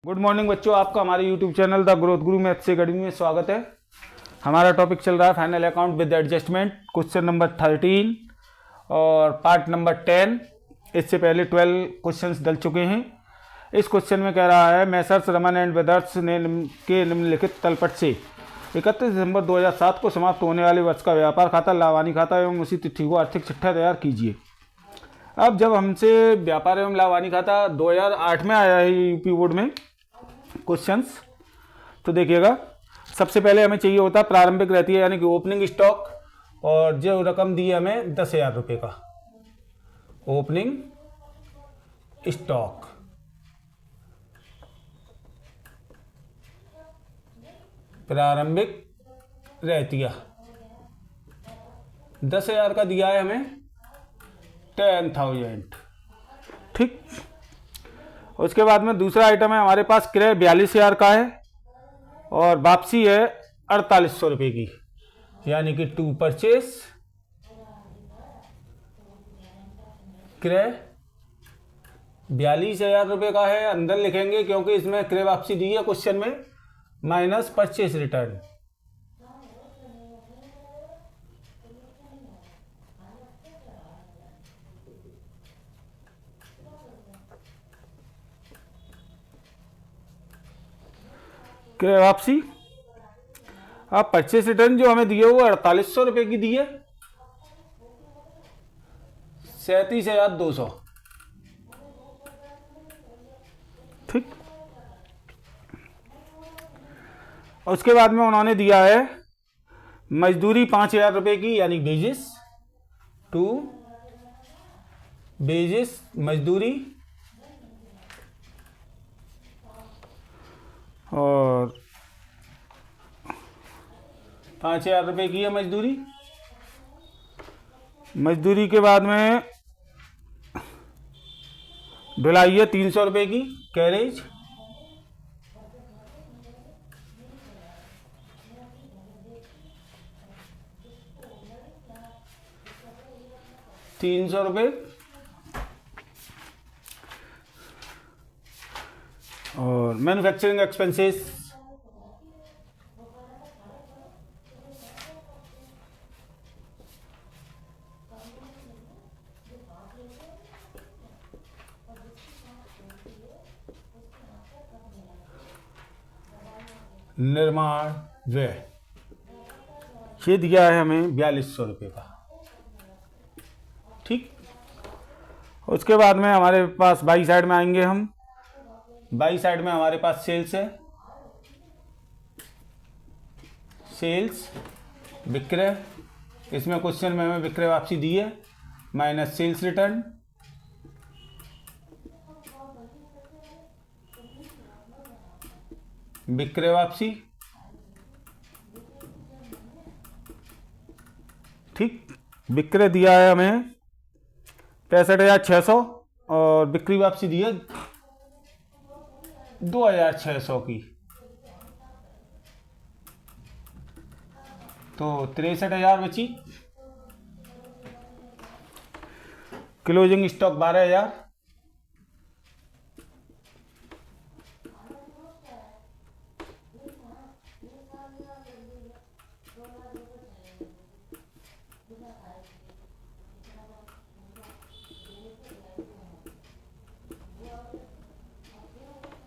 Good morning बच्चों, आपका हमारे YouTube channel the growth Guru maths academy में स्वागत है। हमारा टॉपिक चल रहा है final account with adjustment, question number 13 और पार्ट नंबर 10। इससे पहले 12 क्वेश्चंस डल चुके हैं। इस क्वेश्चन में कह रहा है मैसर्स रमन एंड ब्रदर्स ने के निम्नलिखित तलपट से 31 दिसंबर 2007 को समाप्त होने वाले वर्ष का व्यापार खाता, लाभानी खाता एवं उसी तिथि को आर्थिक चिट्ठा तैयार कीजिए। अब जब हमसे व्यापार एवं लाभानी खाता 2008 में आया है यूपी बोर्ड में क्वेश्चंस, तो देखिएगा सबसे पहले हमें चाहिए होता प्रारंभिक रहती है यानी कि ओपनिंग स्टॉक, और जो रकम दी है हमें 10,000 रुपये का ओपनिंग स्टॉक। प्रारंभिक रहतिया 10,000 का दिया है हमें 10,000, ठीक। उसके बाद में दूसरा आइटम है हमारे पास क्रय 42,000 का है और वापसी है 4,800 रुपये की, यानी कि टू परचेस क्रय 42,000 रुपये का है। अंदर लिखेंगे क्योंकि इसमें क्रय वापसी दी है क्वेश्चन में, माइनस परचेस रिटर्न। क्रय वापसी, अब परचेस रिटर्न जो हमें दिए वो 4,800 रुपये की दी है, 37,200, ठीक। और उसके बाद में उन्होंने दिया है मजदूरी 5,000 रुपये की, यानी वेजेस टू वेजेस मजदूरी, और 5,000 रुपये की है मजदूरी। मजदूरी के बाद में ढुलाई है 300 रुपये की, कैरेज, ₹300। और मैन्युफैक्चरिंग एक्सपेंसेस निर्माण व्यय, ये दिया है हमें 4,200 रुपये का, ठीक। उसके बाद में हमारे पास बाई साइड में आएंगे हम। बाई साइड में हमारे पास सेल्स है, सेल्स विक्रय, इसमें क्वेश्चन में हमें विक्रय वापसी दी है माइनस सेल्स रिटर्न। विक्रय वापसी, ठीक। विक्रय दिया है हमें 65,600 और बिक्री वापसी दी है 2,600 की, तो 63,000 बची। क्लोजिंग स्टॉक 12,000,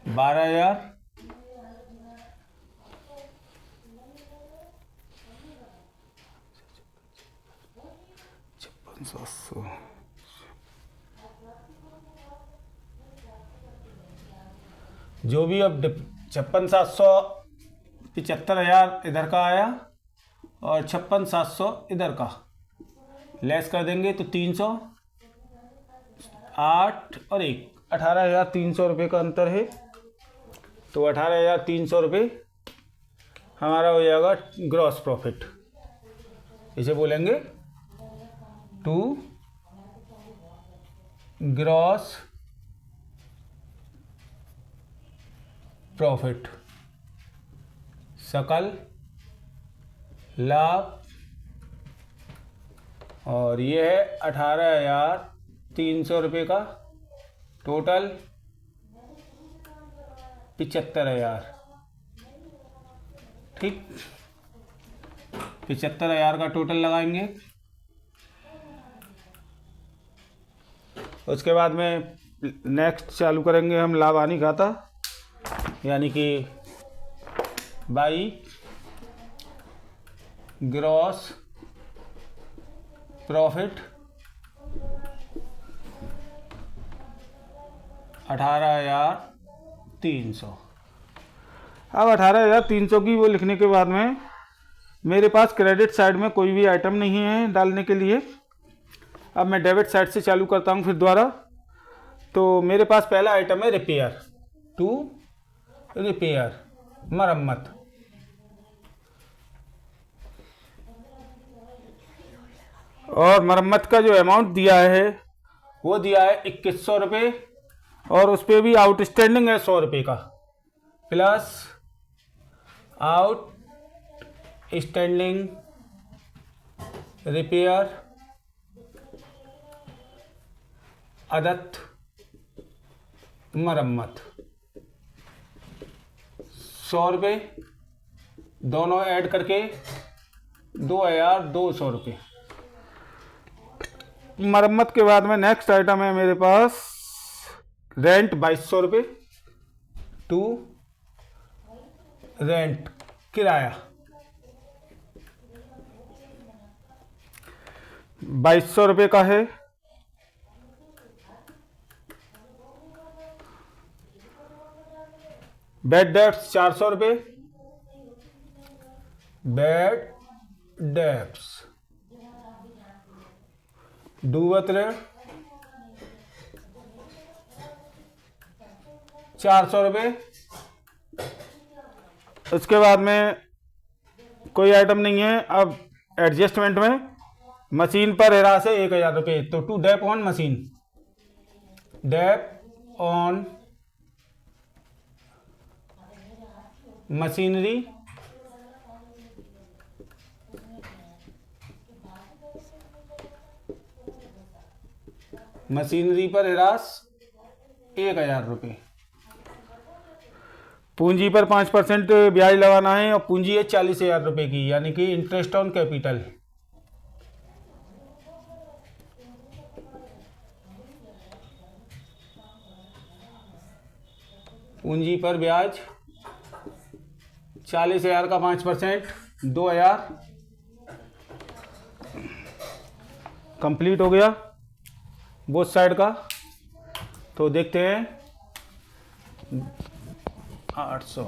$12,000, जो भी अब 56,700, 75,000 इधर का आया और 56,700 इधर का लेस कर देंगे तो 300, 8 और 1, 18,300 रुपये का अंतर है। तो 18,300 रुपये हमारा हो जाएगा ग्रॉस प्रॉफिट। इसे बोलेंगे टू ग्रॉस प्रॉफिट, सकल लाभ, और ये है 18,300 रुपये का टोटल 75,000। ठीक, 75,000 का टोटल लगाएंगे। उसके बाद में नेक्स्ट चालू करेंगे हम लाभ हानि खाता, यानी कि बाई ग्रॉस प्रॉफिट 18,300। अब 18,300 की वो लिखने के बाद में मेरे पास क्रेडिट साइड में कोई भी आइटम नहीं है डालने के लिए। अब मैं डेबिट साइड से चालू करता हूँ फिर दोबारा। तो मेरे पास पहला आइटम है रिपेयर, टू रिपेयर, मरम्मत। और मरम्मत का जो अमाउंट दिया है वो दिया है 2100 रुपये, और उस पर भी आउटस्टैंडिंग है 100 रुपये का, प्लस आउटस्टैंडिंग रिपेयर अदत्त मरम्मत 100 रुपये, दोनों ऐड करके 2,200 रुपये। मरम्मत के बाद में नेक्स्ट आइटम है मेरे पास रेंट 2,200 रुपये, टू रेंट किराया 2,200 रुपये का है। बेड डेप्स 400 रुपये, बेड डेप्स डूबत ऋण 400 रुपये। उसके बाद में कोई आइटम नहीं है। अब एडजस्टमेंट में मशीन पर ह्रास है 1,000 रुपये, तो to dep on machine, dep on machinery machinery पर ह्रास 1,000 रुपये। पूंजी पर 5% ब्याज लगाना है, और पूंजी है 40,000 रुपये की, यानी कि इंटरेस्ट ऑन कैपिटल। पूंजी पर ब्याज 40,000 का 5%, 2,000 कंप्लीट हो गया बोथ साइड का। तो देखते हैं 800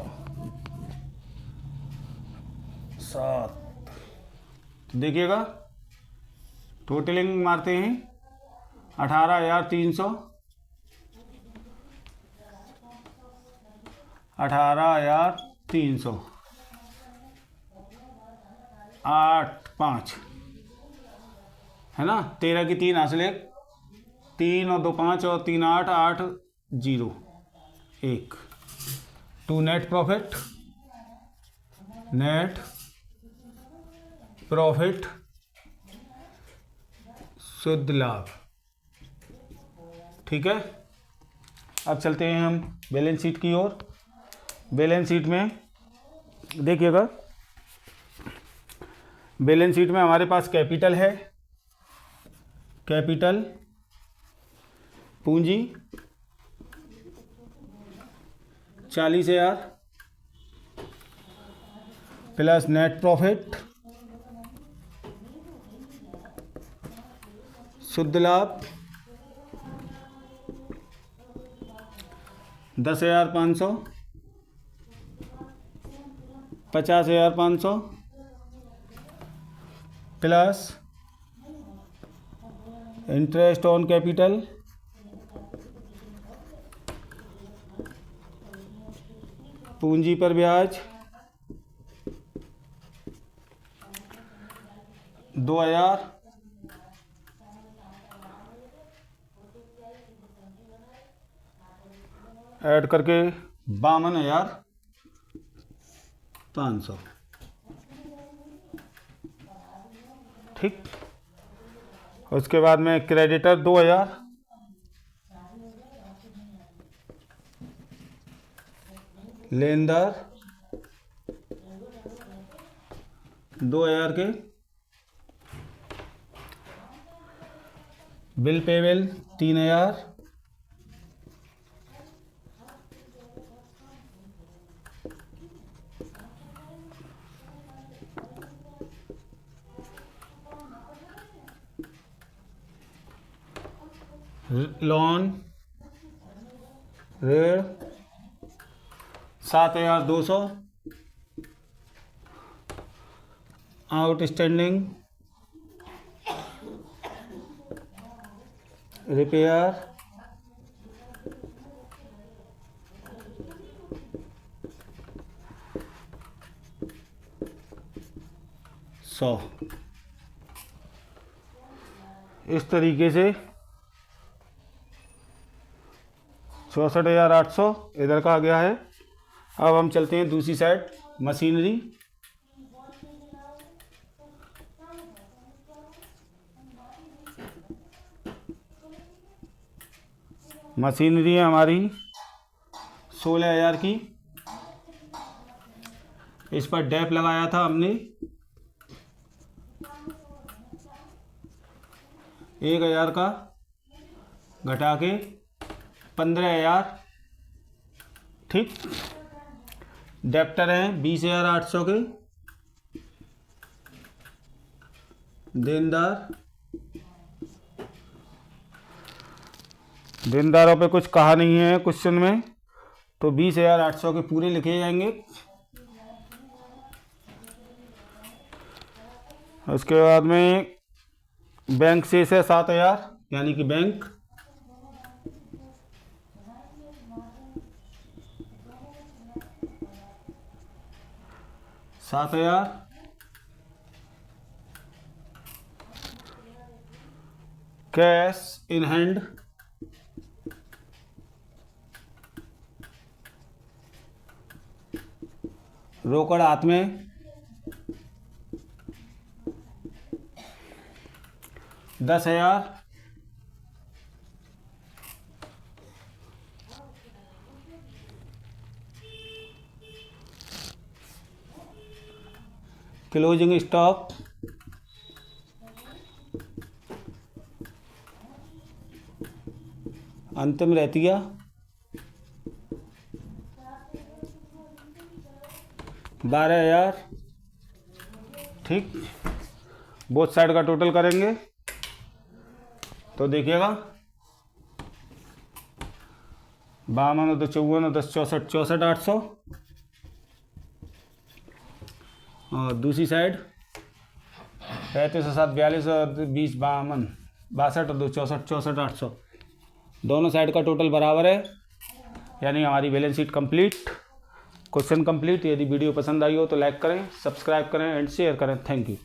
7, देखिएगा टोटलिंग मारते हैं 18,300, 18,300 8 5 है ना, 13 की 3 हासिल, 3 और 2 5 और 3 8 8 0 1। To net profit, net profit शुद्ध लाभ। ठीक है, अब चलते हैं हम बैलेंस शीट की ओर। बैलेंस शीट में देखिएगा, बैलेंस शीट में हमारे पास कैपिटल है, कैपिटल पूंजी 40,000 प्लस नेट प्रॉफिट शुद्ध लाभ 10,500, 50,500 प्लस इंटरेस्ट ऑन कैपिटल पूंजी पर ब्याज 2,000 ऐड करके 52,500। ठीक, उसके बाद में क्रेडिटर 2,000, लेनदार 2000 के, बिल पेबल 3000, लोन ऋण 7200, आउटस्टैंडिंग रिपेयर 100। इस तरीके से 64,800 इधर का आ गया है। अब हम चलते हैं दूसरी साइड, मशीनरी। मशीनरी है हमारी 16,000 की। इस पर डैप लगाया था हमने 1,000 का, घटा के 15,000। ठीक, डेप्टर हैं 20,800 के। देनदारों पे कुछ कहा नहीं है क्वेश्चन में, तो 20,800 के पूरे लिखे जाएंगे। उसके बाद में बैंक शेष है 7,000, यानी कि bank 7,000। Cash in hand 10,000। Closing stock 12,000। ठीक, बोथ साइड का टोटल करेंगे तो देखिएगा 52 तो 54 10 64 64,800। और दूसरी साइड 35 7 42 और 20 52 62 और 2 64 64,800। दोनों साइड का टोटल बराबर है, यानी हमारी balance sheet complete, question complete. यदि वीडियो पसंद आई हो तो लाइक करें, सब्सक्राइब करें एंड शेयर करें। Thank you.